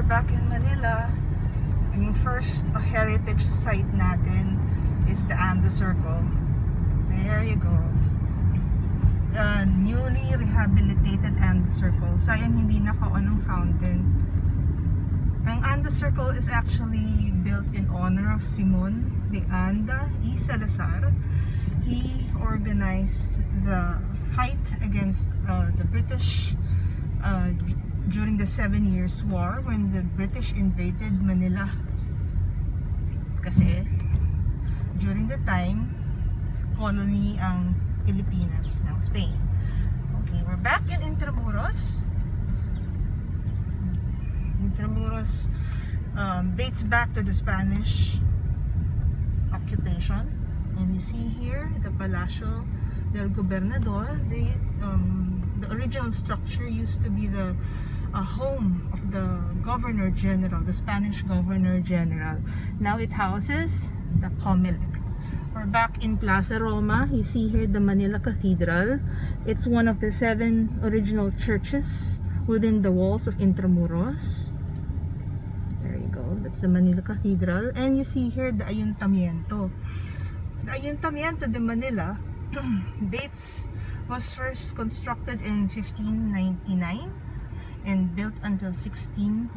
we're back in Manila. Yung first heritage site natin is the Anda Circle. There you go. Newly rehabilitated Anda Circle. Sayang hindi naka-on ng fountain. Ang Anda Circle is actually built in honor of Simon de Anda y Salazar. He organized the fight against the British during the 7 Years' War when the British invaded Manila. Kasi during the time, colony ang Pilipinas ng Spain. Okay, we're back in Intramuros. Intramuros dates back to the Spanish occupation. And you see here the Palacio del Gobernador. The original structure used to be the home of the Governor General, the Spanish Governor General. Now it houses the Comelec. We're back in Plaza, Roma. You see here the Manila Cathedral. It's one of the 7 original churches within the walls of Intramuros. There you go. That's the Manila Cathedral. And you see here the Ayuntamiento. The Ayuntamiento de Manila was first constructed in 1599 and built until 1601,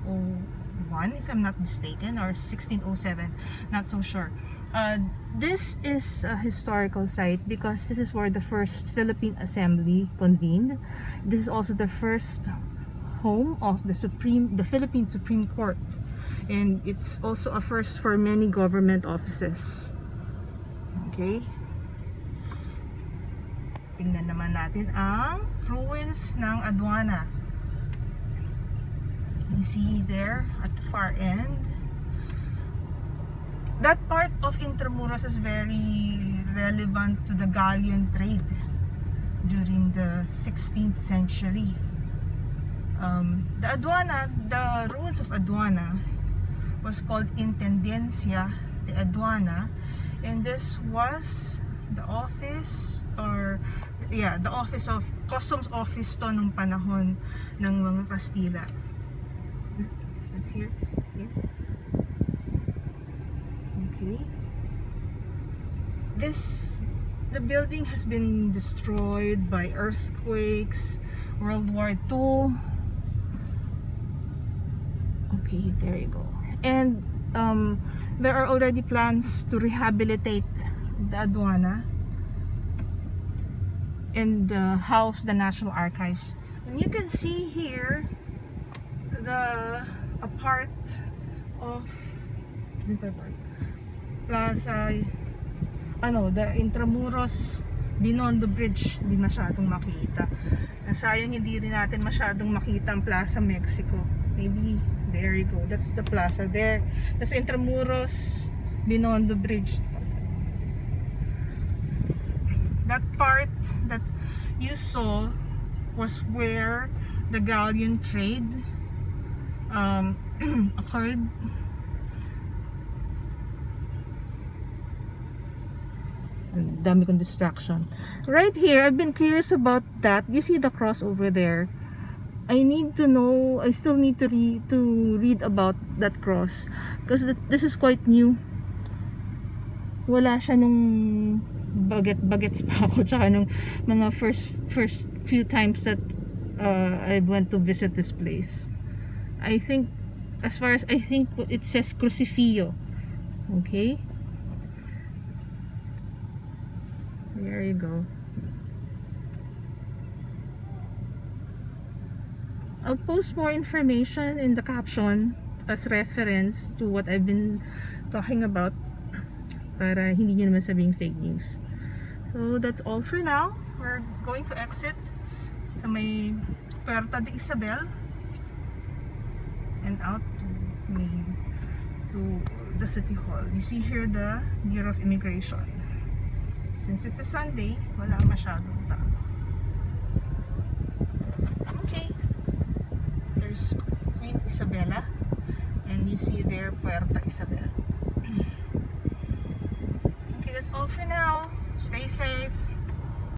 if I'm not mistaken, or 1607, not so sure. This is a historical site because this is where the First Philippine Assembly convened. This is also the first home of the Philippine Supreme Court, and it's also a first for many government offices. Okay. Tingnan naman natin ang ruins ng Aduana. You see there at the far end. That part of Intramuros is very relevant to the galleon trade during the 16th century. The ruins of Aduana was called Intendencia de Aduana, and this was the office the office of customs office to nung panahon ng mga Kastila. It's here. Okay. The building has been destroyed by earthquakes, World War II. Okay, there you go. And there are already plans to rehabilitate the Aduana and house the National Archives. And you can see here a part of Plaza, the Intramuros-Binondo Bridge. Hindi masyadong makita. Sayang hindi rin natin masyadong makita ang Plaza Mexico. Maybe there you go. That's the plaza there. That's Intramuros-Binondo Bridge. That part that you saw was where the galleon trade occurred. Dami kong distraction. Right here, I've been curious about that. You see the cross over there? I still need to read about that cross because this is quite new. Wala siya nung bagets pa ako, tsaka nung mga first few times that I went to visit this place. I think it says Cruceiro. Okay, there you go. I'll post more information in the caption as reference to what I've been talking about para hindi nyo naman sabing fake news. So that's all for now. We're going to exit sa may Puerta de Isabel and out to the City Hall. You see here the Bureau of Immigration. Since it's a Sunday, wala masyadong tao. Okay. There's Queen Isabella, and you see there Puerta Isabel. Okay, that's all for now. Stay safe.